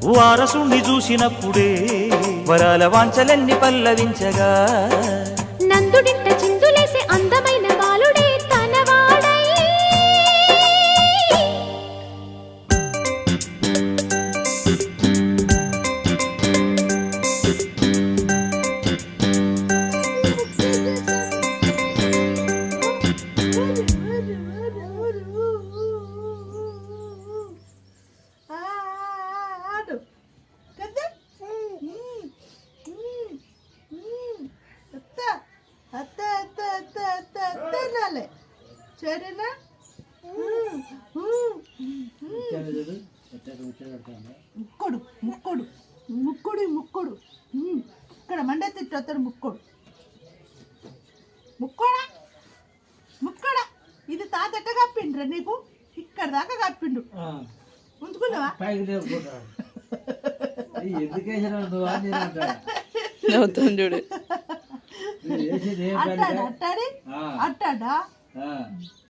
వారసుని చూసినప్పుడే వరాల వాంఛలెన్ని పల్లవించగా నందుడింట చిందులేసే అందమైన బాలుడే తనవాడై ముక్కుడు ముక్కుడు ముక్కుడు ముక్కుడు ఇక్కడ మండే తిట్టొస్తాడు ముక్కుడు ముక్కడా ముక్కడా ఇది తాత ఎట్ట కప్పిండ్రా నీకు ఇక్కడ దాకా కప్పిండు ఉంచుకున్నావా చూడు అట్టాడా అట్టాడా